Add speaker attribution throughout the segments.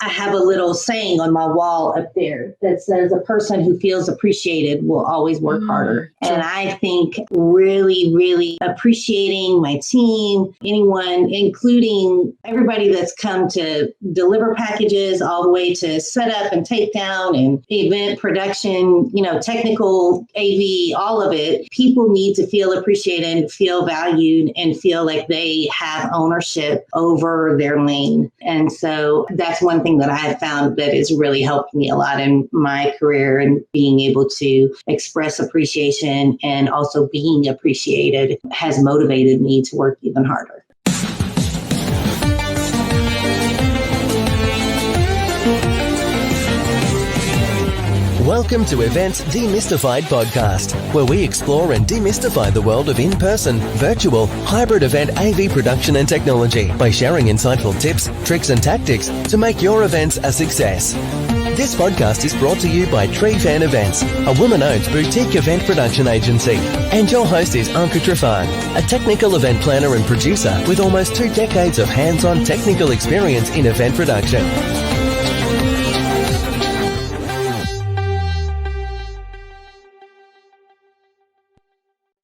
Speaker 1: I have a little saying on my wall up there that says a person who feels appreciated will always work harder.
Speaker 2: Sure.
Speaker 1: And I think really, really appreciating my team, anyone, including everybody that's come to deliver packages all the way to set up and take down and event production, technical AV, all of it. People need to feel appreciated, feel valued, and feel like they have ownership over their lane. And so that's one thing that I have found that has really helped me a lot in my career, and being able to express appreciation and also being appreciated has motivated me to work even harder.
Speaker 3: Welcome to Events Demystified podcast, where we explore and demystify the world of in-person, virtual, hybrid event AV production and technology by sharing insightful tips, tricks and tactics to make your events a success. This podcast is brought to you by Drefine Events, a woman-owned boutique event production agency. And your host is Drefine, a technical event planner and producer with almost 2 decades of hands-on technical experience in event production.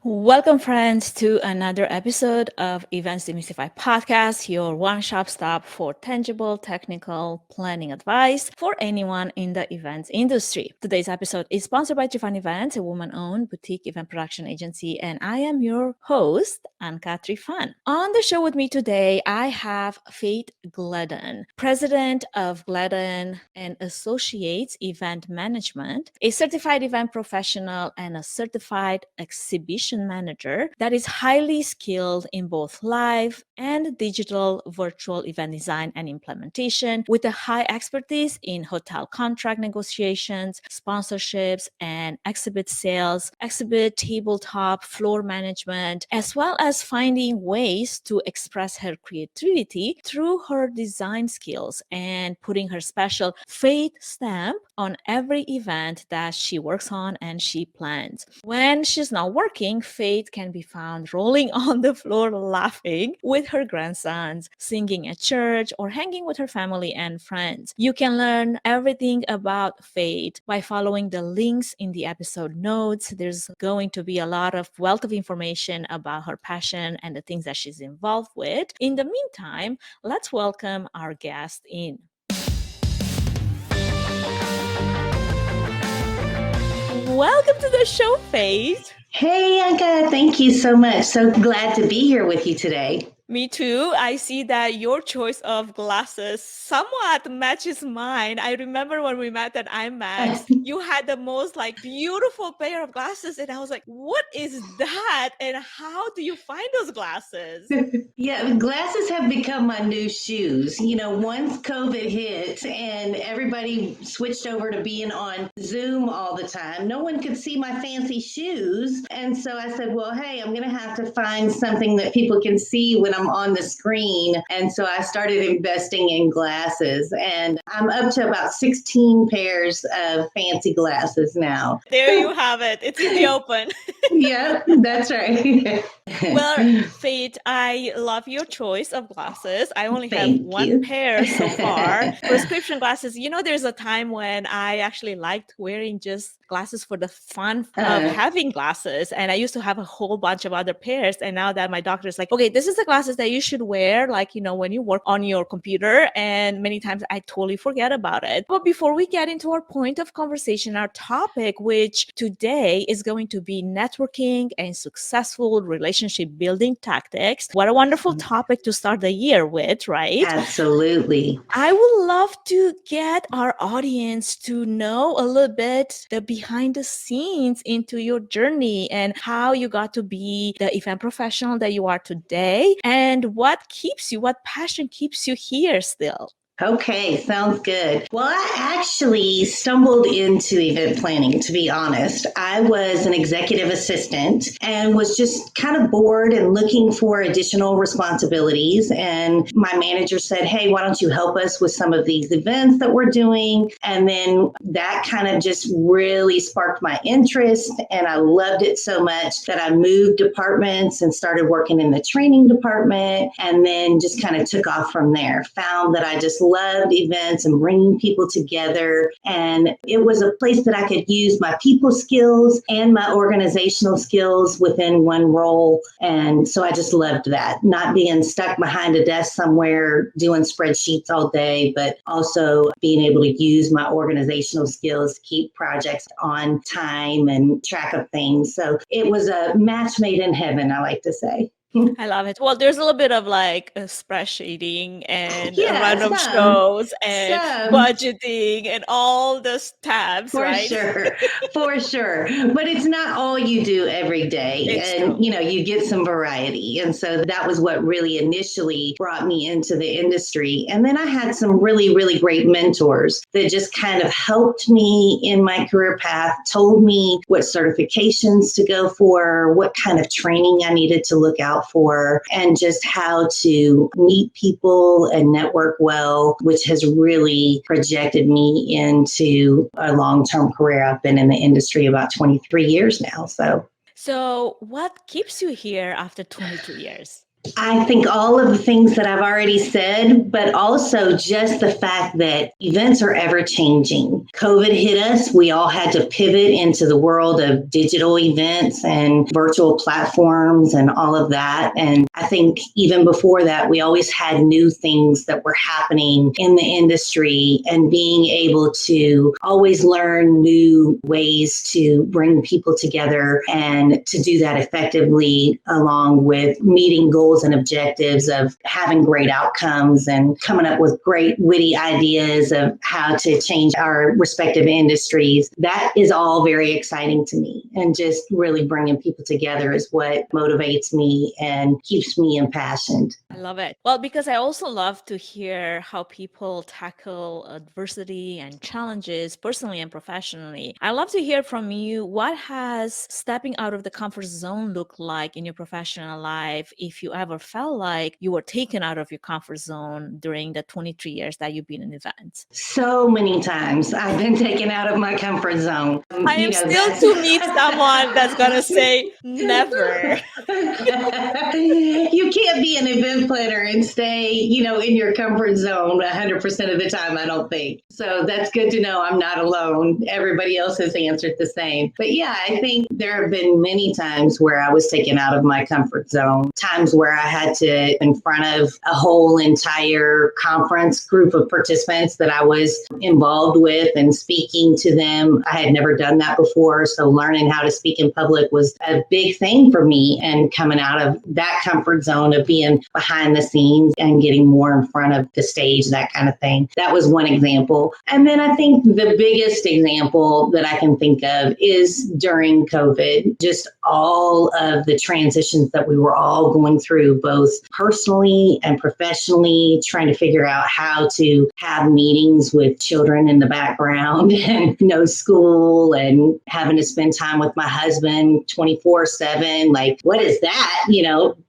Speaker 2: Welcome, friends, to another episode of Events Demystified podcast, your one-stop stop for tangible technical planning advice for anyone in the events industry. Today's episode is sponsored by Drefine Events, a woman-owned boutique event production agency, and I am your host, 𝐂𝐚𝐻𝐿𝐻. On the show with me today, I have Faith Gladden, president of Gladden and Associates Event Management, a certified event professional, and a certified exhibition manager that is highly skilled in both live and digital virtual event design and implementation, with a high expertise in hotel contract negotiations, sponsorships, and exhibit sales, exhibit tabletop floor management, as well as finding ways to express her creativity through her design skills and putting her special Faith stamp on every event that she works on and she plans. When she's not working, Faith can be found rolling on the floor laughing with her grandsons, singing at church, or hanging with her family and friends. You can learn everything about Faith by following the links in the episode notes. There's going to be a lot of wealth of information about her passion and the things that she's involved with. In the meantime, let's welcome our guest in. Welcome to the show, Faith.
Speaker 1: Hey, Anka, thank you so much. So glad to be here with you today.
Speaker 2: Me too. I see that your choice of glasses somewhat matches mine. I remember when we met at IMAX, you had the most beautiful pair of glasses. And I was like, what is that? And how do you find those glasses?
Speaker 1: Yeah, glasses have become my new shoes. Once COVID hit and everybody switched over to being on Zoom all the time, no one could see my fancy shoes. And so I said, well, hey, I'm going to have to find something that people can see when I'm on the screen. And so I started investing in glasses, and I'm up to about 16 pairs of fancy glasses now.
Speaker 2: There you have it. It's in the open.
Speaker 1: Yeah, that's right.
Speaker 2: Well, Faith, I love your choice of glasses. I only have one pair so far. Prescription glasses. There's a time when I actually liked wearing just glasses for the fun of having glasses. And I used to have a whole bunch of other pairs. And now that my doctor is like, okay, this is the glasses that you should wear, when you work on your computer. And many times I totally forget about it. But before we get into our point of conversation, our topic, which today is going to be networking and successful relationship building tactics. What a wonderful topic to start the year with, right?
Speaker 1: Absolutely.
Speaker 2: I would love to get our audience to know a little bit the behind the scenes into your journey and how you got to be the event professional that you are today, and what passion keeps you here still.
Speaker 1: Okay, sounds good. Well, I actually stumbled into event planning, to be honest. I was an executive assistant and was just kind of bored and looking for additional responsibilities. And my manager said, hey, why don't you help us with some of these events that we're doing? And then that kind of just really sparked my interest. And I loved it so much that I moved departments and started working in the training department, and then just kind of took off from there. Found that I just loved events and bringing people together. And it was a place that I could use my people skills and my organizational skills within one role. And so I just loved that, not being stuck behind a desk somewhere doing spreadsheets all day, but also being able to use my organizational skills to keep projects on time and track of things. So it was a match made in heaven, I like to say.
Speaker 2: I love it. Well, there's a little bit of like spreadsheeting and
Speaker 1: Yeah,
Speaker 2: random shows and budgeting and all those tabs,
Speaker 1: for
Speaker 2: right?
Speaker 1: sure, for sure. But it's not all you do every day.
Speaker 2: It's
Speaker 1: and,
Speaker 2: true.
Speaker 1: You get some variety. And so that was what really initially brought me into the industry. And then I had some really, really great mentors that just kind of helped me in my career path, told me what certifications to go for, what kind of training I needed to look out for, and just how to meet people and network well, which has really projected me into a long-term career. I've been in the industry about 23 years now.
Speaker 2: So what keeps you here after 22 years?
Speaker 1: I think all of the things that I've already said, but also just the fact that events are ever changing. COVID hit us. We all had to pivot into the world of digital events and virtual platforms and all of that. And I think even before that, we always had new things that were happening in the industry, and being able to always learn new ways to bring people together and to do that effectively, along with meeting goals and objectives of having great outcomes and coming up with great witty ideas of how to change our respective industries. That is all very exciting to me. And just really bringing people together is what motivates me and keeps me impassioned.
Speaker 2: I love it. Well, because I also love to hear how people tackle adversity and challenges personally and professionally. I love to hear from you, what has stepping out of the comfort zone look like in your professional life, if you ever felt like you were taken out of your comfort zone during the 23 years that you've been in events?
Speaker 1: So many times I've been taken out of my comfort zone.
Speaker 2: I am still to meet someone that's going to say never.
Speaker 1: You can't be an event planner and stay, in your comfort zone 100% of the time, I don't think. So that's good to know I'm not alone. Everybody else has answered the same. But yeah, I think there have been many times where I was taken out of my comfort zone, times where I had to, in front of a whole entire conference group of participants that I was involved with and speaking to them. I had never done that before. So learning how to speak in public was a big thing for me, and coming out of that comfort zone of being behind the scenes and getting more in front of the stage, that kind of thing. That was one example. And then I think the biggest example that I can think of is during COVID, just all of the transitions that we were all going through, both personally and professionally, trying to figure out how to have meetings with children in the background and no school, and having to spend time with my husband 24/7. Like, what is that?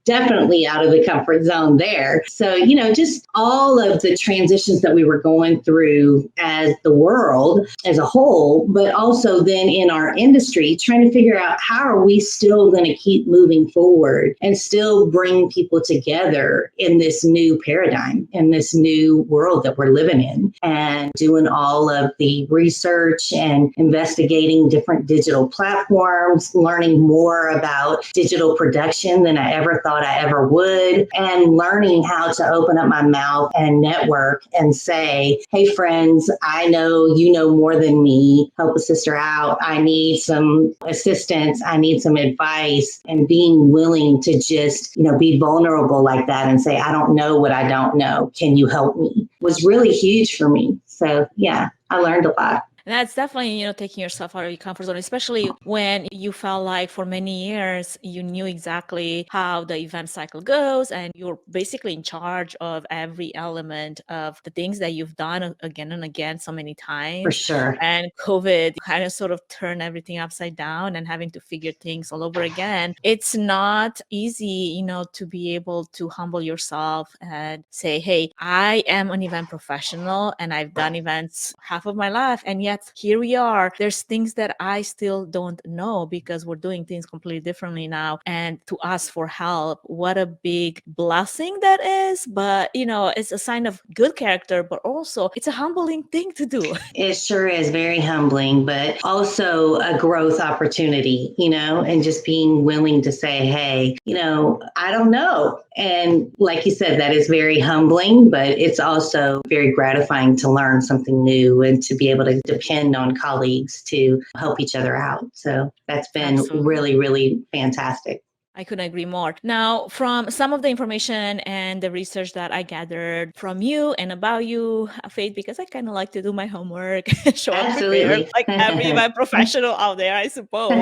Speaker 1: Definitely out of the comfort zone there. So, just all of the transitions that we were going through as the world as a whole, but also then in our industry, trying to figure out how are we still going to keep moving forward and still bring people together in this new paradigm, in this new world that we're living in, and doing all of the research and investigating different digital platforms, learning more about digital production than I ever thought I ever would, and learning how to open up my mouth and network and say, hey, friends, I know you know more than me. Help a sister out. I need some assistance. I need some advice. And being willing to just, be vulnerable like that and say, I don't know what I don't know. Can you help me? Was really huge for me. So yeah, I learned a lot.
Speaker 2: And that's definitely, taking yourself out of your comfort zone, especially when you felt like for many years, you knew exactly how the event cycle goes, and you're basically in charge of every element of the things that you've done again and again so many times.
Speaker 1: For sure.
Speaker 2: And COVID kind of sort of turned everything upside down, and having to figure things all over again. It's not easy, to be able to humble yourself and say, hey, I am an event professional and I've done events half of my life, and yet that here we are. There's things that I still don't know because we're doing things completely differently now. And to ask for help, what a big blessing that is. But, it's a sign of good character, but also it's a humbling thing to do.
Speaker 1: It sure is very humbling, but also a growth opportunity, and just being willing to say, hey, I don't know. And like you said, that is very humbling, but it's also very gratifying to learn something new and to be able to depend on colleagues to help each other out. So that's been
Speaker 2: Absolutely.
Speaker 1: really, really fantastic.
Speaker 2: I couldn't agree more. Now, from some of the information and the research that I gathered from you and about you, Faith, because I kind of like to do my homework, show up prepared,
Speaker 1: Absolutely.
Speaker 2: like every my professional out there, I suppose,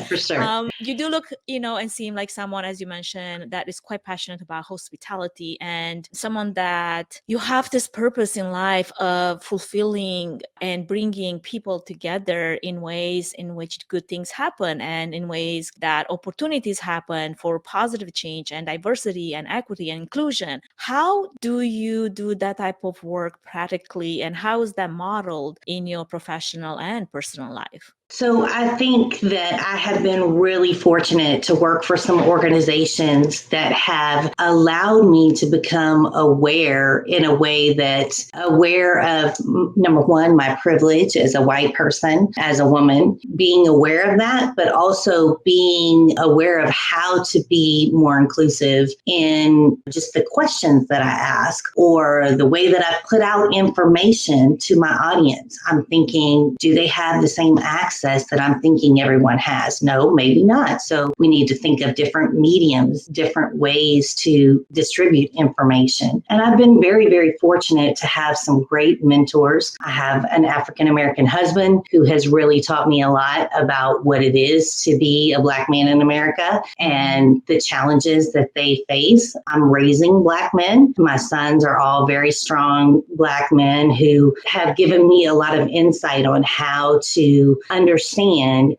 Speaker 1: For sure.
Speaker 2: You do look, and seem like someone, as you mentioned, that is quite passionate about hospitality and someone that you have this purpose in life of fulfilling and bringing people together in ways in which good things happen and in ways that opportunities happen for positive change and diversity and equity and inclusion. How do you do that type of work practically, and how is that modeled in your professional and personal life?
Speaker 1: So I think that I have been really fortunate to work for some organizations that have allowed me to become aware in a way that's aware of, number one, my privilege as a white person, as a woman, being aware of that, but also being aware of how to be more inclusive in just the questions that I ask or the way that I put out information to my audience. I'm thinking, do they have the same access that I'm thinking everyone has? No, maybe not. So we need to think of different mediums, different ways to distribute information. And I've been very, very fortunate to have some great mentors. I have an African-American husband who has really taught me a lot about what it is to be a Black man in America and the challenges that they face. I'm raising Black men. My sons are all very strong Black men who have given me a lot of insight on how to understand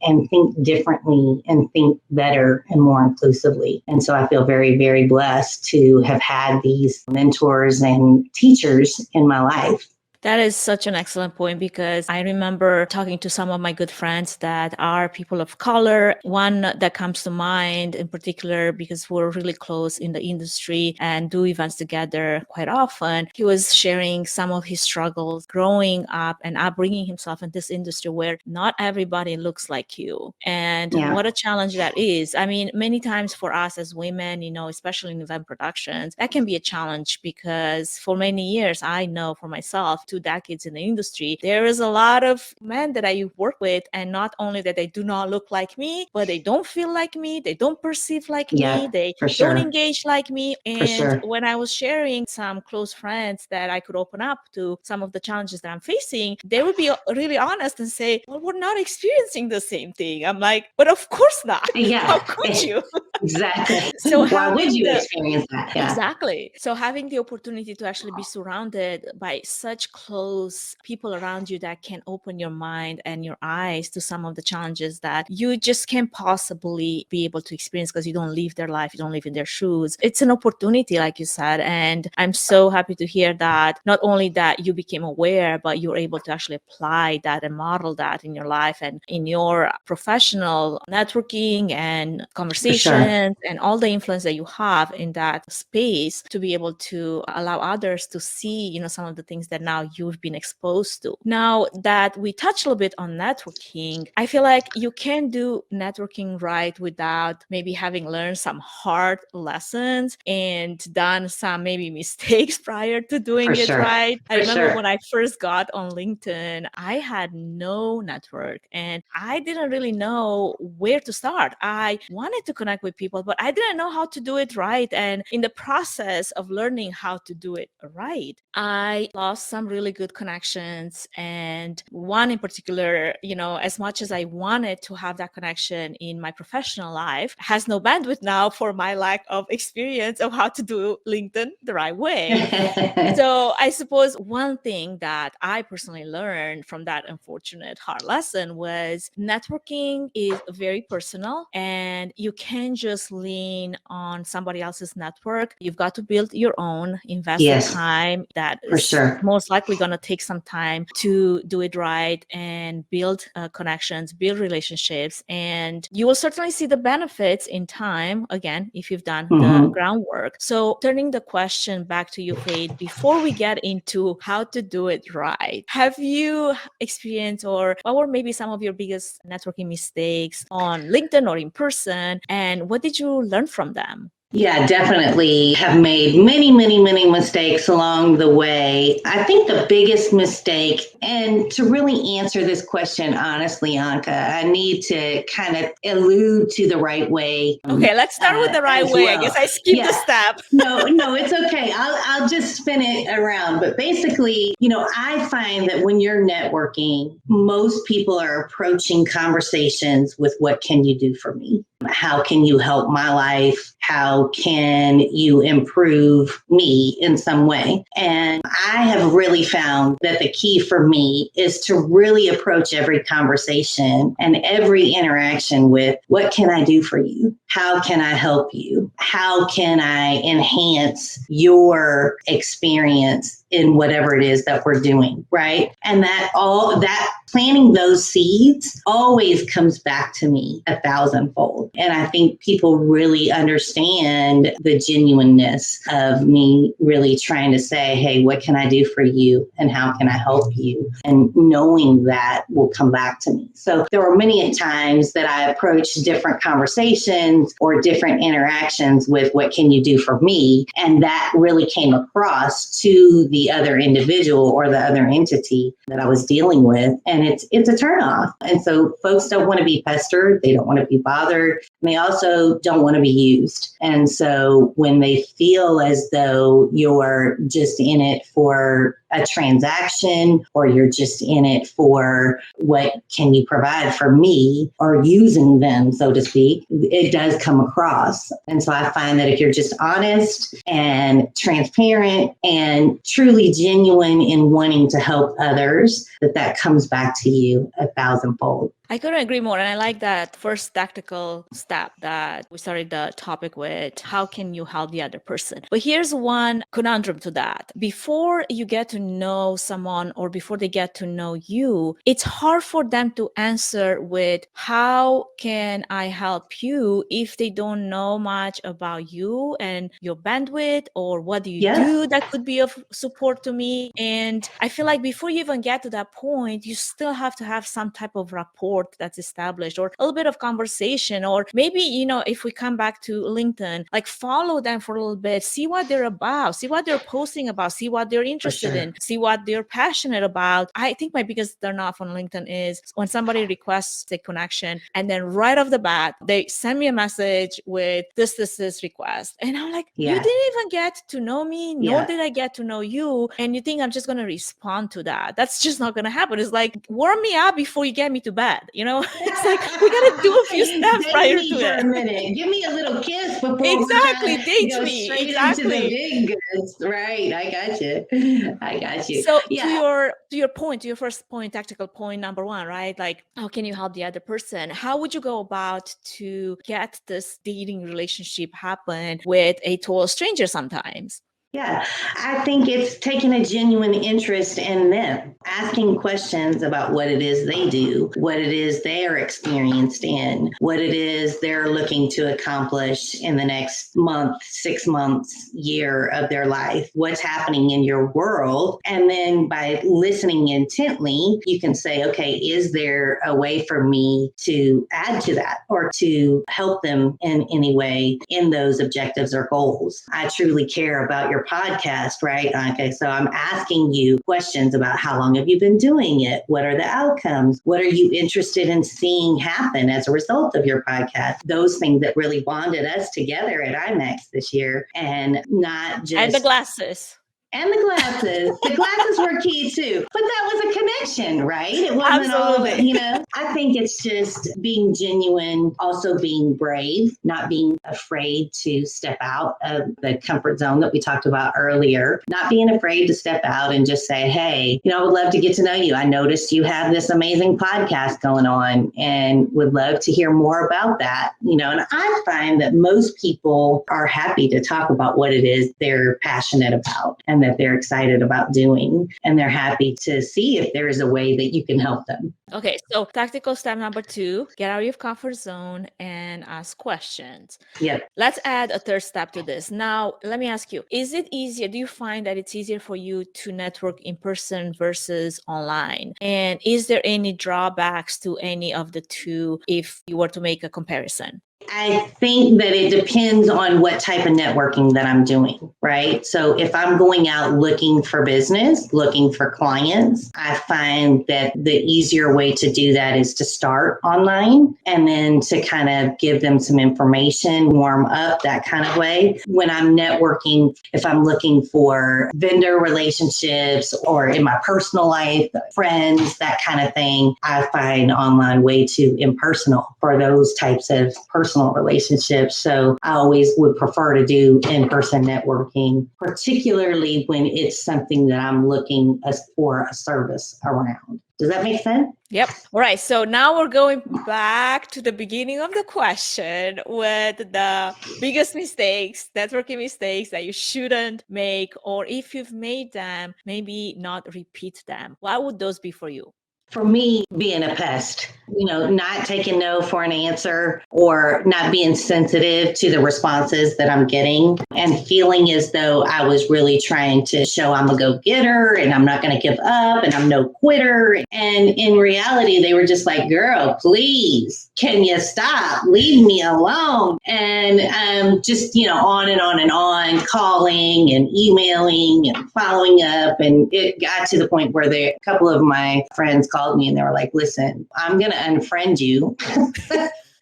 Speaker 1: and think differently and think better and more inclusively. And so I feel very, very blessed to have had these mentors and teachers in my life.
Speaker 2: That is such an excellent point, because I remember talking to some of my good friends that are people of color. One that comes to mind in particular, because we're really close in the industry and do events together quite often, he was sharing some of his struggles growing up and upbringing himself in this industry where not everybody looks like you. And what a challenge that is. I mean, many times for us as women, especially in event productions, that can be a challenge, because for many years, I know for myself, 2 decades in the industry, there is a lot of men that I work with, and not only that they do not look like me, but they don't feel like me, they don't perceive like me, they don't engage like me. And when I was sharing some close friends that I could open up to some of the challenges that I'm facing, they would be really honest and say, well, we're not experiencing the same thing. I'm like, but of course not. How could you?
Speaker 1: Exactly.
Speaker 2: So
Speaker 1: why would you experience that?
Speaker 2: Exactly. So having the opportunity to actually be surrounded by such close people around you that can open your mind and your eyes to some of the challenges that you just can't possibly be able to experience because you don't live their life, you don't live in their shoes. It's an opportunity, like you said. And I'm so happy to hear that not only that you became aware, but you're able to actually apply that and model that in your life and in your professional networking and conversations and all the influence that you have in that space to be able to allow others to see, some of the things that now you've been exposed to. Now that we touched a little bit on networking, I feel like you can't do networking right without maybe having learned some hard lessons and done some maybe mistakes prior to doing it right. I remember when I first got on LinkedIn, I had no network and I didn't really know where to start. I wanted to connect with people, but I didn't know how to do it right. And in the process of learning how to do it right, I lost some really good connections. And one in particular, as much as I wanted to have that connection in my professional life, has no bandwidth now for my lack of experience of how to do LinkedIn the right way. So I suppose one thing that I personally learned from that unfortunate hard lesson was networking is very personal, and you can just lean on somebody else's network. You've got to build your own, invest the
Speaker 1: Yes,
Speaker 2: time. That
Speaker 1: for
Speaker 2: is
Speaker 1: sure.
Speaker 2: most likely going to take some time to do it right and build connections, build relationships. And you will certainly see the benefits in time, again, if you've done the groundwork. So turning the question back to you, Faith, before we get into how to do it right, have you experienced, or what were maybe some of your biggest networking mistakes on LinkedIn or in person, and what did you learn from them?
Speaker 1: Yeah, definitely have made many, many, many mistakes along the way. I think the biggest mistake, and to really answer this question honestly, Anka, I need to kind of allude to the right way.
Speaker 2: Okay, let's start with the right way. Well. I guess I skipped a step.
Speaker 1: No, it's okay. I'll just spin it around. But basically, I find that when you're networking, most people are approaching conversations with, what can you do for me? How can you help my life? How can you improve me in some way? And I have really found that the key for me is to really approach every conversation and every interaction with, what can I do for you? How can I help you? How can I enhance your experience in whatever it is that we're doing, right? And that planting those seeds always comes back to me 1,000-fold. And I think people really understand the genuineness of me really trying to say, hey, what can I do for you? And how can I help you? And knowing that will come back to me. So there were many times that I approached different conversations or different interactions with, what can you do for me? And that really came across to the other individual or the other entity that I was dealing with. And it's a turnoff. And so folks don't want to be pestered. They don't want to be bothered. And they also don't want to be used. And so when they feel as though you're just in it for a transaction, or you're just in it for, what can you provide for me, or using them, so to speak, it does come across. And so I find that if you're just honest and transparent and truly genuine in wanting to help others, that comes back to you 1,000-fold.
Speaker 2: I couldn't agree more. And I like that first tactical step that we started the topic with. How can you help the other person? But here's one conundrum to that. Before you get to know someone, or before they get to know you, it's hard for them to answer with, how can I help you, if they don't know much about you and your bandwidth, or what do you do that could be of support to me? And I feel like before you even get to that point, you still have to have some type of rapport that's established, or a little bit of conversation, or maybe, if we come back to LinkedIn, like follow them for a little bit, see what they're about, see what they're posting about, see what they're interested in, see what they're passionate about. I think my biggest turn off on LinkedIn is when somebody requests a connection and then right off the bat, they send me a message with this request. And I'm like, you didn't even get to know me, nor did I get to know you. And you think I'm just going to respond to that. That's just not going to happen. It's like, warm me up before you get me to bed. It's like, we got to do a few steps prior to it.
Speaker 1: For a minute. Give me a little kiss before
Speaker 2: exactly.
Speaker 1: we
Speaker 2: go
Speaker 1: straight
Speaker 2: exactly.
Speaker 1: into the big goods. Right. I got you.
Speaker 2: So to your point, to your first point, tactical point number one, right? Like, how can you help the other person? How would you go about to get this dating relationship happen with a total stranger sometimes?
Speaker 1: Yeah, I think it's taking a genuine interest in them, asking questions about what it is they do, what it is they're experienced in, what it is they're looking to accomplish in the next month, 6 months, year of their life, what's happening in your world. And then by listening intently, you can say, okay, is there a way for me to add to that, or to help them in any way in those objectives or goals? I truly care about your podcast, right? Okay, so I'm asking you questions about, how long have you been doing it? What are the outcomes? What are you interested in seeing happen as a result of your podcast? Those things that really bonded us together at IMAX this year, and not just...
Speaker 2: And the glasses.
Speaker 1: And the glasses. The glasses were key too. But that was a connection, right? It wasn't
Speaker 2: Absolutely.
Speaker 1: all, I think it's just being genuine, also being brave, not being afraid to step out of the comfort zone that we talked about earlier, not being afraid to step out and just say, hey, I would love to get to know you. I noticed you have this amazing podcast going on and would love to hear more about that. And I find that most people are happy to talk about what it is they're passionate about and that they're excited about doing. And they're happy to see if there is a way that you can help them.
Speaker 2: Okay, so tactical step number 2, get out of your comfort zone and ask questions.
Speaker 1: Yep.
Speaker 2: Let's add a third step to this. Now, let me ask you, is it easier? Do you find that it's easier for you to network in person versus online? And is there any drawbacks to any of the two if you were to make a comparison?
Speaker 1: I think that it depends on what type of networking that I'm doing, right? So if I'm going out looking for business, looking for clients, I find that the easier way to do that is to start online and then to kind of give them some information, warm up, that kind of way. When I'm networking, if I'm looking for vendor relationships or in my personal life, friends, that kind of thing, I find online way too impersonal for those types of personal relationships. So I always would prefer to do in-person networking, particularly when it's something that I'm looking for a service around. Does that make sense?
Speaker 2: Yep. All right. So now we're going back to the beginning of the question with the biggest mistakes, networking mistakes that you shouldn't make, or if you've made them, maybe not repeat them. What would those be for you?
Speaker 1: For me, being a pest, not taking no for an answer or not being sensitive to the responses that I'm getting and feeling as though I was really trying to show I'm a go-getter and I'm not going to give up and I'm no quitter. And in reality, they were just like, girl, please, can you stop? Leave me alone. And just, on and on and on, calling and emailing and following up. And it got to the point where a couple of my friends called me and they were like, listen, I'm going to unfriend you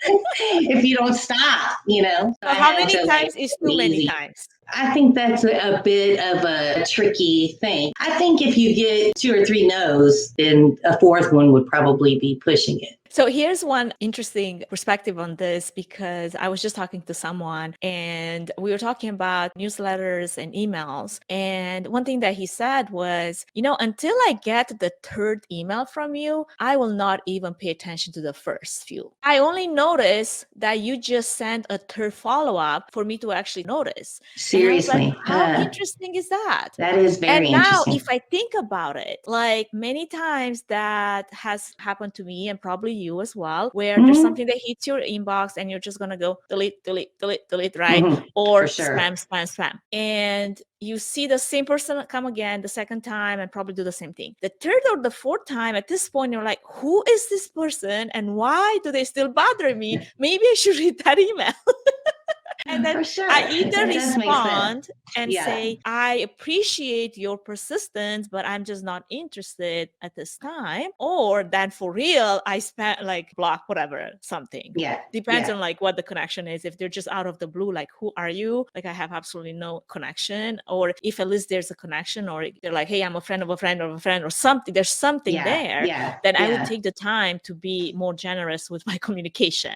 Speaker 1: if you don't stop,
Speaker 2: So how many times is too many times?
Speaker 1: I think that's a bit of a tricky thing. I think if you get 2 or 3 no's, then a 4th one would probably be pushing it.
Speaker 2: So here's one interesting perspective on this, because I was just talking to someone and we were talking about newsletters and emails. And one thing that he said was, until I get the 3rd email from you, I will not even pay attention to the first few. I only notice that you just sent a 3rd follow-up for me to actually notice.
Speaker 1: Seriously.
Speaker 2: Like, how interesting is that?
Speaker 1: That is very interesting.
Speaker 2: And now if I think about it, like many times that has happened to me and probably you as well, where there's something that hits your inbox and you're just going to go delete, right? Or spam. And you see the same person come again the 2nd time and probably do the same thing. The 3rd or the 4th time, at this point, you're like, who is this person and why do they still bother me? Maybe I should read that email. And then I either respond and say, I appreciate your persistence, but I'm just not interested at this time. Or then for real, I spent block, whatever, something. Depends on what the connection is. If they're just out of the blue, who are you? I have absolutely no connection. Or if at least there's a connection, or they're like, hey, I'm a friend of a friend of a friend or something. There's something there. Then I would take the time to be more generous with my communication,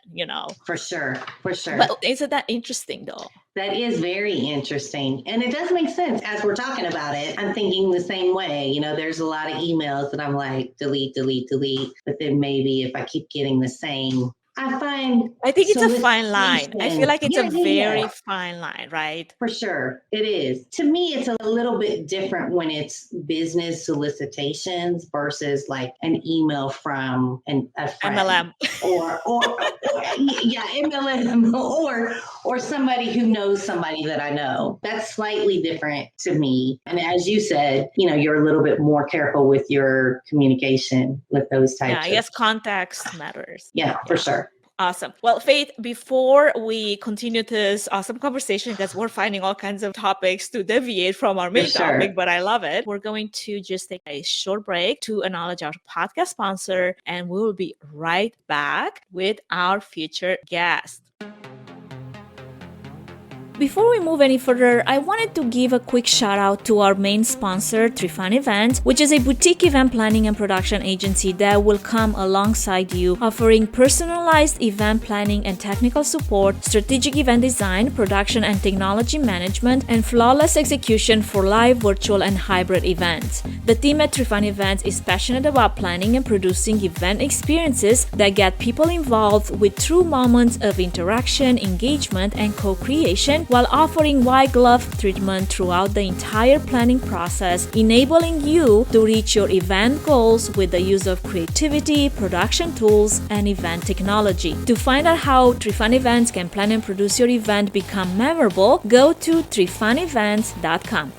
Speaker 1: For sure.
Speaker 2: But isn't that interesting though?
Speaker 1: That is very interesting. And it does make sense. As we're talking about it, I'm thinking the same way. There's a lot of emails that I'm like, delete. But then maybe if I keep getting the same, I think
Speaker 2: it's a fine line. I feel like it's a very fine line, right?
Speaker 1: For sure. It is. To me, it's a little bit different when it's business solicitations versus an email from a friend.
Speaker 2: MLM.
Speaker 1: Or MLM or somebody who knows somebody that I know. That's slightly different to me. And as you said, you're a little bit more careful with your communication with those types.
Speaker 2: Yeah, I guess context matters.
Speaker 1: Yeah, for sure.
Speaker 2: Awesome. Well, Faith, before we continue this awesome conversation, because we're finding all kinds of topics to deviate from our main topic, but I love it. We're going to just take a short break to acknowledge our podcast sponsor, and we will be right back with our future guest. Before we move any further, I wanted to give a quick shout out to our main sponsor, Drefine Events, which is a boutique event planning and production agency that will come alongside you, offering personalized event planning and technical support, strategic event design, production and technology management, and flawless execution for live, virtual, and hybrid events. The team at Drefine Events is passionate about planning and producing event experiences that get people involved with true moments of interaction, engagement, and co-creation, while offering white glove treatment throughout the entire planning process, enabling you to reach your event goals with the use of creativity, production tools, and event technology. To find out how Drefine Events can plan and produce your event become memorable, go to drefineevents.com.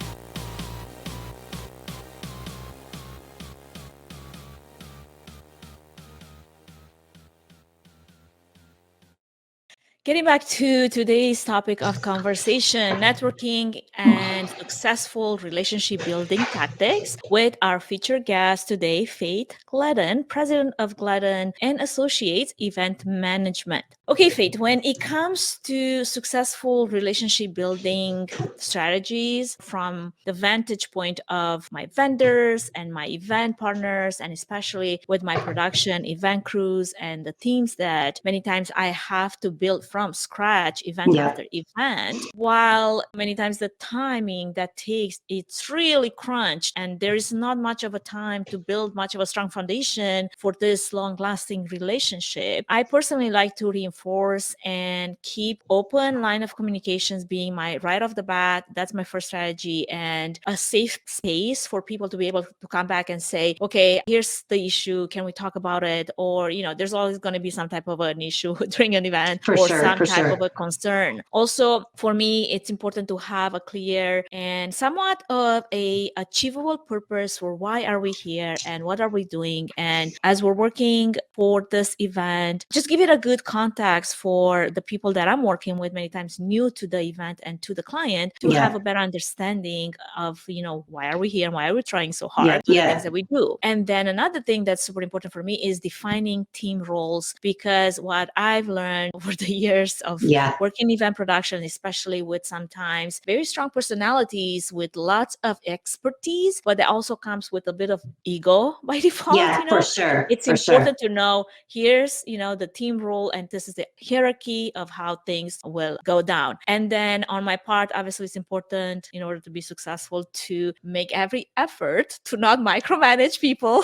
Speaker 2: Getting back to today's topic of conversation, networking and successful relationship building tactics with our featured guest today, Faith Gladden, president of Gladden and Associates Event Management. Okay, Faith, when it comes to successful relationship building strategies from the vantage point of my vendors and my event partners, and especially with my production event crews and the teams that many times I have to build from scratch event after event, while many times the timing that takes, it's really crunched and there is not much of a time to build much of a strong foundation for this long-lasting relationship. I personally like to reinforce and keep open line of communications being my right off the bat. That's my first strategy, and a safe space for people to be able to come back and say, okay, here's the issue, can we talk about it? Or, there's always going to be some type of an issue during an event some type of a concern. Also, for me, it's important to have a clear and somewhat of a achievable purpose for why are we here and what are we doing. And as we're working for this event, just give it a good context for the people that I'm working with, many times new to the event and to the client, to have a better understanding of, why are we here and why are we trying so hard to the things that we do. And then another thing that's super important for me is defining team roles, because what I've learned over the years of working event production, especially with sometimes very strong personalities with lots of expertise, but that also comes with a bit of ego by default.
Speaker 1: For sure.
Speaker 2: It's important to know, here's, the team role, and this is the hierarchy of how things will go down. And then on my part, obviously it's important in order to be successful to make every effort to not micromanage people.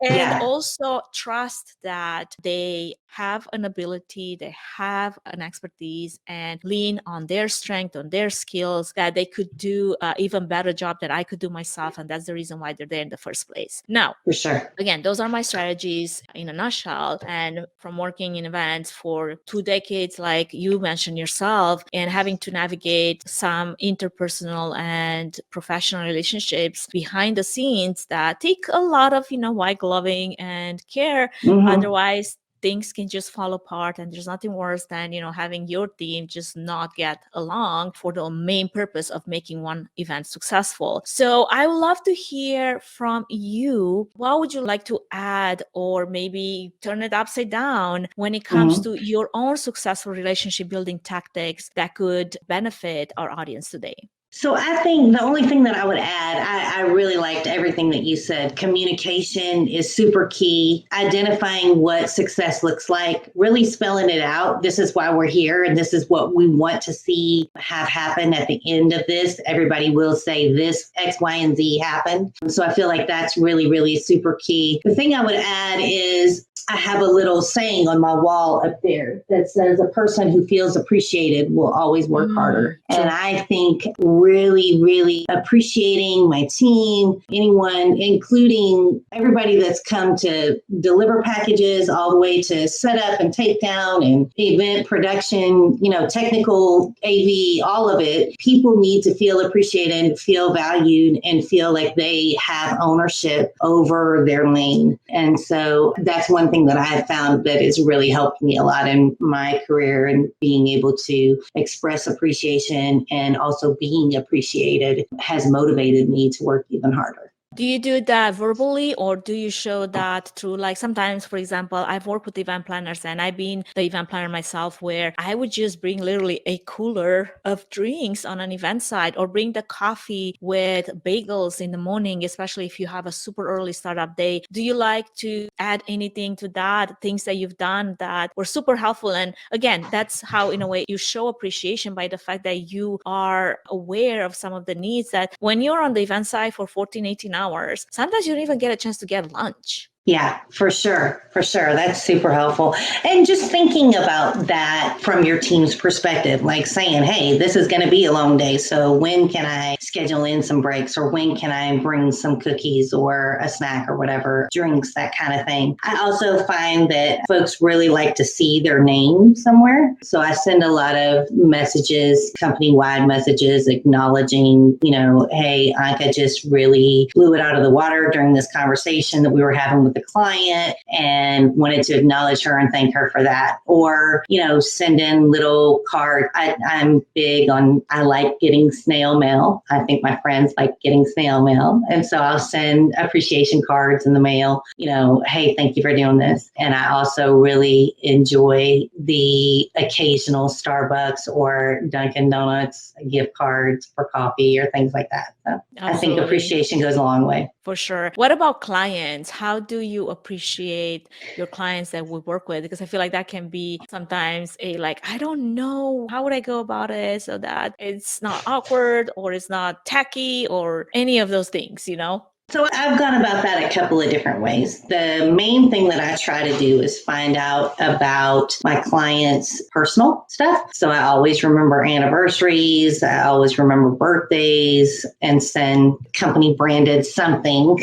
Speaker 2: And also trust that they have an ability, they have an expertise, and lean on their strength, on their skills, that they could do an even better job than I could do myself. And that's the reason why they're there in the first place. Now,
Speaker 1: for sure.
Speaker 2: Again, those are my strategies in a nutshell. And from working in events for 2 decades, like you mentioned yourself, and having to navigate some interpersonal and professional relationships behind the scenes that take a lot of, white gloving and care. Otherwise, things can just fall apart, and there's nothing worse than, having your team just not get along for the main purpose of making one event successful. So I would love to hear from you. What would you like to add, or maybe turn it upside down when it comes to your own successful relationship building tactics that could benefit our audience today?
Speaker 1: So I think the only thing that I would add, I really liked everything that you said. Communication is super key. Identifying what success looks like, really spelling it out. This is why we're here, and this is what we want to see have happen at the end of this. Everybody will say this X, Y, and Z happened. So I feel like that's really, really super key. The thing I would add is I have a little saying on my wall up there that says a person who feels appreciated will always work harder. And I think really, really appreciating my team, anyone, including everybody that's come to deliver packages all the way to set up and take down and event production, technical AV, all of it. People need to feel appreciated, feel valued, and feel like they have ownership over their lane. And so that's one thing that I have found that has really helped me a lot in my career, and being able to express appreciation and also being appreciated has motivated me to work even harder.
Speaker 2: Do you do that verbally, or do you show that through, like, sometimes, for example, I've worked with event planners and I've been the event planner myself, where I would just bring literally a cooler of drinks on an event site, or bring the coffee with bagels in the morning, especially if you have a super early startup day. Do you like to add anything to that, things that you've done that were super helpful? And again, that's how, in a way, you show appreciation, by the fact that you are aware of some of the needs that when you're on the event site for 14, 18 hours, sometimes you don't even get a chance to get lunch.
Speaker 1: Yeah, for sure. For sure. That's super helpful. And just thinking about that from your team's perspective, like saying, hey, this is going to be a long day. So when can I schedule in some breaks, or when can I bring some cookies or a snack or whatever, drinks, that kind of thing. I also find that folks really like to see their name somewhere. So I send a lot of messages, company-wide messages, acknowledging, hey, 𝐂𝐚𝐻𝐭𝐞𝐫𝐬 just really blew it out of the water during this conversation that we were having with the client, and wanted to acknowledge her and thank her for that. Or, send in little cards. I'm big on, I like getting snail mail. I think my friends like getting snail mail. And so I'll send appreciation cards in the mail, hey, thank you for doing this. And I also really enjoy the occasional Starbucks or Dunkin' Donuts gift cards for coffee or things like that. So I think appreciation goes a long way.
Speaker 2: For sure. What about clients? How do you appreciate your clients that we work with? Because I feel like that can be sometimes I don't know, how would I go about it so that it's not awkward, or it's not tacky, or any of those things,
Speaker 1: So I've gone about that a couple of different ways. The main thing that I try to do is find out about my clients' personal stuff. So I always remember anniversaries. I always remember birthdays, and send company branded something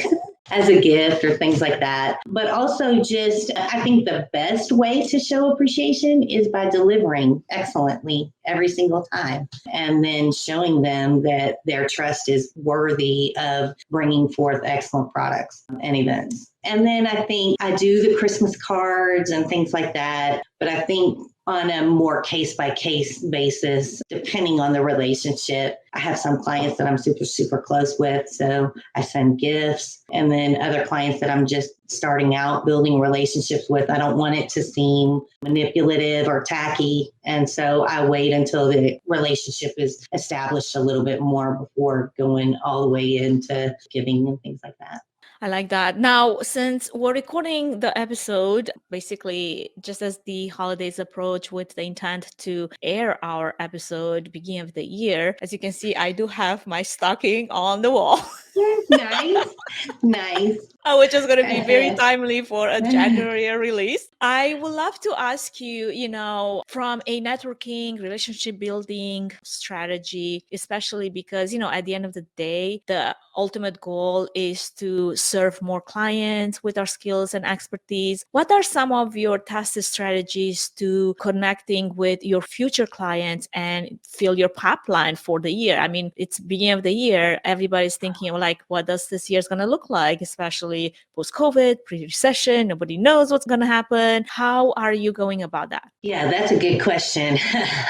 Speaker 1: as a gift or things like that. But also I think the best way to show appreciation is by delivering excellently every single time, and then showing them that their trust is worthy of bringing forth excellent products and events. And then I think I do the Christmas cards and things like that. But I think on a more case-by-case basis, depending on the relationship. I have some clients that I'm super, super close with, so I send gifts. And then other clients that I'm just starting out building relationships with, I don't want it to seem manipulative or tacky. And so I wait until the relationship is established a little bit more before going all the way into giving and things like that.
Speaker 2: I like that. Now, since we're recording the episode, basically just as the holidays approach, with the intent to air our episode beginning of the year, as you can see, I do have my stocking on the wall.
Speaker 1: Nice. Nice.
Speaker 2: Which is going to be very timely for a January release. I would love to ask you, from a networking, relationship building strategy, especially because, at the end of the day, the ultimate goal is to serve more clients with our skills and expertise. What are some of your tested strategies to connecting with your future clients and fill your pipeline for the year? I mean, it's beginning of the year. Everybody's thinking what does this year's going to look like, especially post-COVID, pre-recession. Nobody knows what's going to happen. How are you going about that?
Speaker 1: Yeah, that's a good question.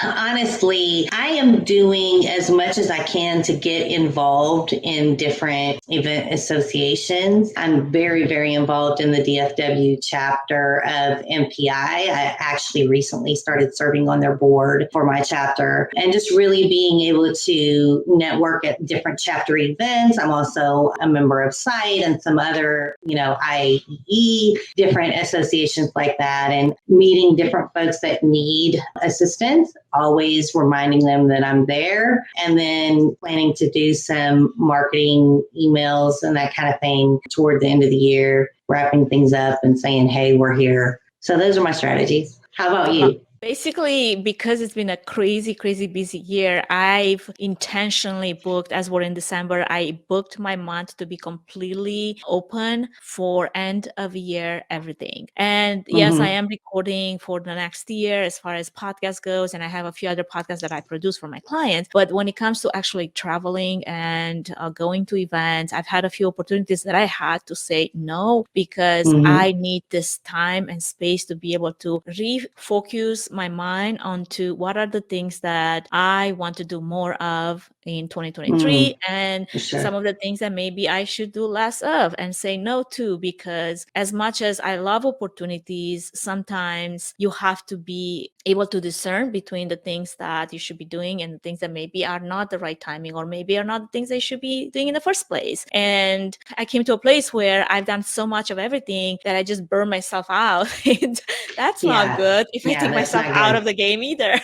Speaker 1: Honestly, I am doing as much as I can to get involved in different event associations. I'm very, very involved in the DFW chapter of MPI. I actually recently started serving on their board for my chapter, and just really being able to network at different chapter events. I'm also a member of SITE and some other, IE, different associations like that, and meeting different folks that need assistance, always reminding them that I'm there, and then planning to do some marketing emails and that kind of thing toward the end of the year, wrapping things up and saying, hey, we're here. So those are my strategies. How about you?
Speaker 2: Basically, because it's been a crazy, crazy busy year, I've intentionally booked, as we're in December, I booked my month to be completely open for end of year everything. And yes, I am recording for the next year as far as podcast goes. And I have a few other podcasts that I produce for my clients. But when it comes to actually traveling and going to events, I've had a few opportunities that I had to say no, because I need this time and space to be able to refocus my mind onto what are the things that I want to do more of in 2023 and
Speaker 1: for sure.
Speaker 2: some of the things that maybe I should do less of and say no to, because as much as I love opportunities, sometimes you have to be able to discern between the things that you should be doing and the things that maybe are not the right timing, or maybe are not the things they should be doing in the first place. And I came to a place where I've done so much of everything that I just burn myself out. And that's not good if I take myself out of the game either.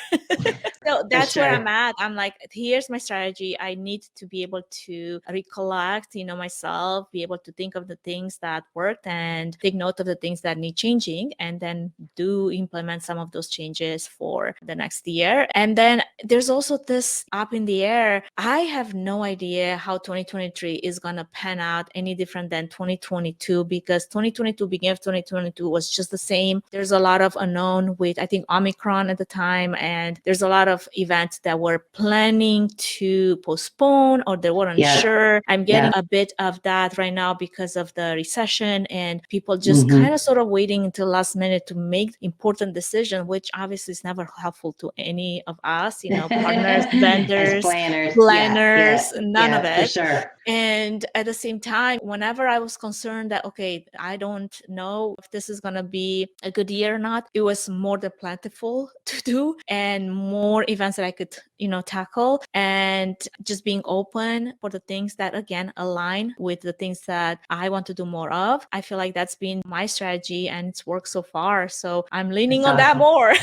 Speaker 2: So that's where I'm at. I'm like, here's my strategy. I need to be able to recollect, myself, be able to think of the things that worked and take note of the things that need changing, and then do implement some of those changes for the next year. And then there's also this up in the air. I have no idea how 2023 is going to pan out any different than 2022, because 2022, beginning of 2022 was just the same. There's a lot of unknown with, I think, Omicron at the time, and there's a lot of events that were planning to postpone or they weren't sure. I'm getting a bit of that right now because of the recession and people just kind of sort of waiting until last minute to make important decisions, which obviously is never helpful to any of us, partners, vendors, planners, none of it.
Speaker 1: For sure.
Speaker 2: And at the same time, whenever I was concerned that, okay, I don't know if this is going to be a good year or not, it was more than plentiful to do and more events that I could, tackle, and just being open for the things that, again, align with the things that I want to do more of. I feel like that's been my strategy and it's worked so far. So I'm leaning on that more.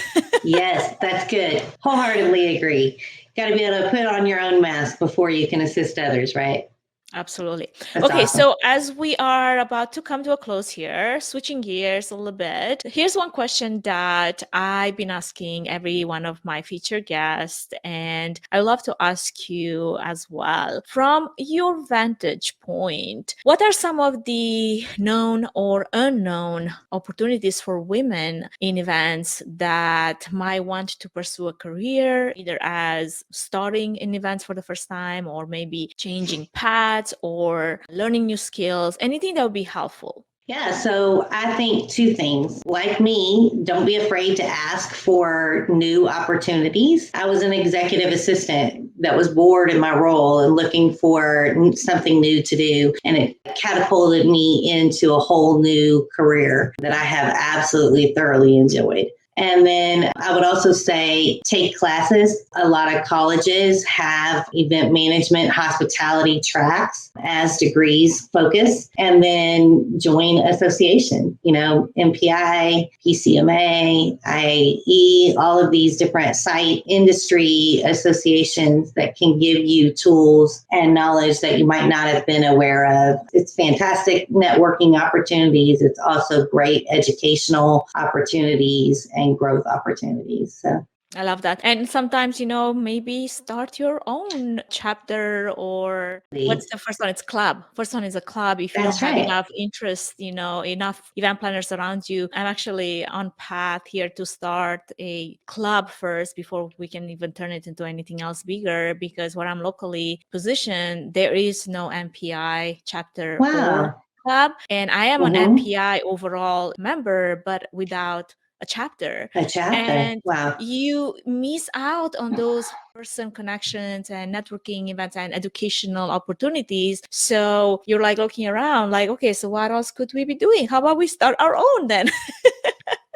Speaker 1: Yes, that's good. Wholeheartedly agree. Got to be able to put on your own mask before you can assist others, right?
Speaker 2: Absolutely.
Speaker 1: That's
Speaker 2: okay,
Speaker 1: awesome.
Speaker 2: So as we are about to come to a close here, switching gears a little bit, here's one question that I've been asking every one of my featured guests, and I love to ask you as well. From your vantage point, what are some of the known or unknown opportunities for women in events that might want to pursue a career, either as starting in events for the first time, or maybe changing paths, or learning new skills, anything that would be helpful?
Speaker 1: Yeah, so I think two things. Like me, don't be afraid to ask for new opportunities. I was an executive assistant that was bored in my role and looking for something new to do. And it catapulted me into a whole new career that I have absolutely thoroughly enjoyed. And then I would also say take classes. A lot of colleges have event management, hospitality tracks as degrees focus, and then join association, MPI, PCMA, IAE, all of these different site industry associations that can give you tools and knowledge that you might not have been aware of. It's fantastic networking opportunities. It's also great educational opportunities and growth opportunities. So
Speaker 2: I love that. And sometimes, maybe start your own chapter, or what's the first one? It's club. First one is a club. If you don't have enough interest, enough event planners around you. I'm actually on path here to start a club first before we can even turn it into anything else bigger, because where I'm locally positioned, there is no MPI chapter or club. And I am an MPI overall member, but without a chapter. And you miss out on those person connections and networking events and educational opportunities. So you're like looking around like, okay, so what else could we be doing? How about we start our own then?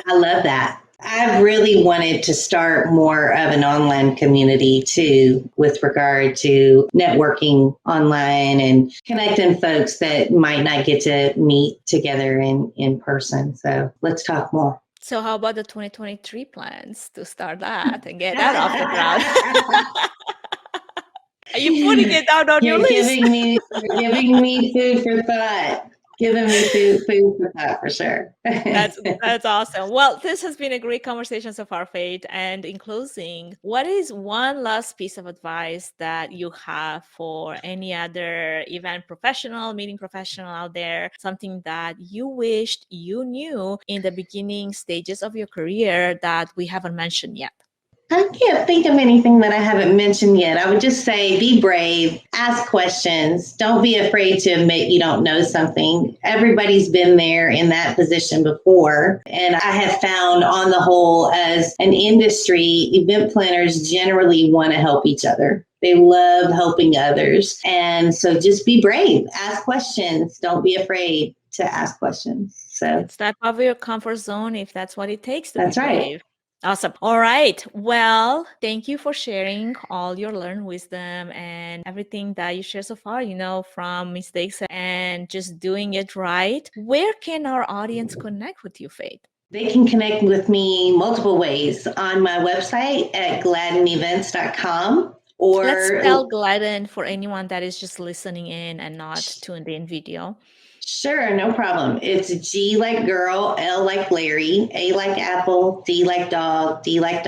Speaker 1: I love that. I've really wanted to start more of an online community too, with regard to networking online and connecting folks that might not get to meet together in person. So let's talk more.
Speaker 2: So how about the 2023 plans to start that and get that off the ground? Are you putting it down on your list?
Speaker 1: You're giving me food for thought. Giving me food for thought for sure.
Speaker 2: That's awesome. Well, this has been a great conversation so far, Faith. And in closing, what is one last piece of advice that you have for any other event professional, meeting professional out there, something that you wished you knew in the beginning stages of your career that we haven't mentioned yet?
Speaker 1: I can't think of anything that I haven't mentioned yet. I would just say be brave, ask questions. Don't be afraid to admit you don't know something. Everybody's been there in that position before. And I have found on the whole, as an industry, event planners generally want to help each other. They love helping others. And so just be brave, ask questions. Don't be afraid to ask questions. So
Speaker 2: step out of your comfort zone if that's what it takes to
Speaker 1: that's
Speaker 2: be brave.
Speaker 1: right.
Speaker 2: Awesome. All right. Well, thank you for sharing all your learned wisdom and everything that you share so far, from mistakes and just doing it right. Where can our audience connect with you, Faith?
Speaker 1: They can connect with me multiple ways on my website at gladdenevents.com. Or
Speaker 2: let's spell Gladden for anyone that is just listening in and not tuned in video.
Speaker 1: Sure, no problem. It's G like girl, L like Larry, A like apple, D like dog, E like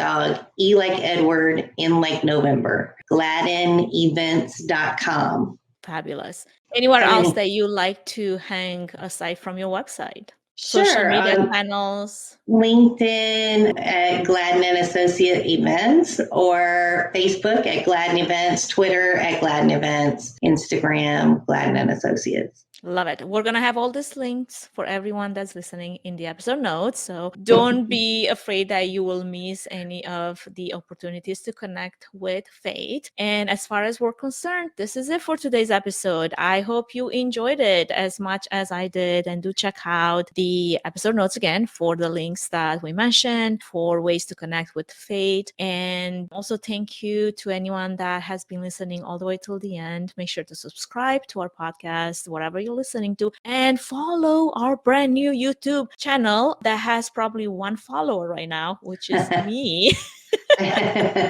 Speaker 1: Edward, N like November. GladdenEvents.com.
Speaker 2: Fabulous. Anywhere else that you like to hang aside from your website?
Speaker 1: Sure.
Speaker 2: Social media channels?
Speaker 1: LinkedIn at Gladden and Associate Events, or Facebook at Gladden Events, Twitter at Gladden Events, Instagram, Gladden and Associates.
Speaker 2: Love it. We're going to have all these links for everyone that's listening in the episode notes. So don't be afraid that you will miss any of the opportunities to connect with Faith. And as far as we're concerned, this is it for today's episode. I hope you enjoyed it as much as I did. And do check out the episode notes again for the links that we mentioned, for ways to connect with Faith. And also thank you to anyone that has been listening all the way till the end. Make sure to subscribe to our podcast, whatever you're listening to, and follow our brand new YouTube channel that has probably 1 follower right now, which is me.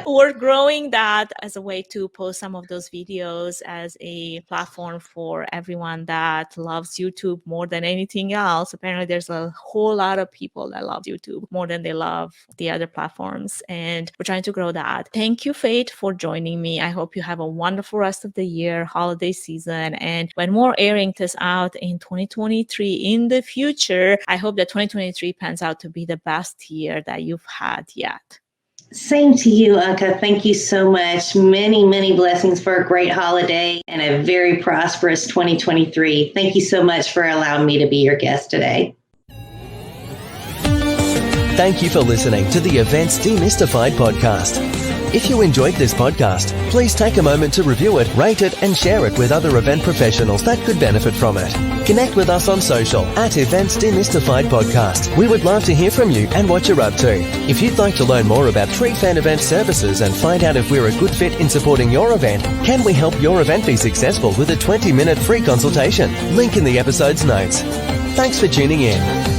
Speaker 2: We're growing that as a way to post some of those videos as a platform for everyone that loves YouTube more than anything else. Apparently, there's a whole lot of people that love YouTube more than they love the other platforms, and we're trying to grow that. Thank you, Faith, for joining me. I hope you have a wonderful rest of the year, holiday season, and when we're airing this out in 2023 in the future, I hope that 2023 pans out to be the best year that you've had yet.
Speaker 1: Same to you, 𝐂𝐚𝐻. Thank you so much. Many, many blessings for a great holiday and a very prosperous 2023. Thank you so much for allowing me to be your guest today.
Speaker 3: Thank you for listening to the Events Demystified podcast. If you enjoyed this podcast, please take a moment to review it, rate it, and share it with other event professionals that could benefit from it. Connect with us on social at Events Demystified Podcast. We would love to hear from you and what you're up to. If you'd like to learn more about Tree Fan Event services and find out if we're a good fit in supporting your event, can we help your event be successful with a 20-minute free consultation? Link in the episode's notes. Thanks for tuning in.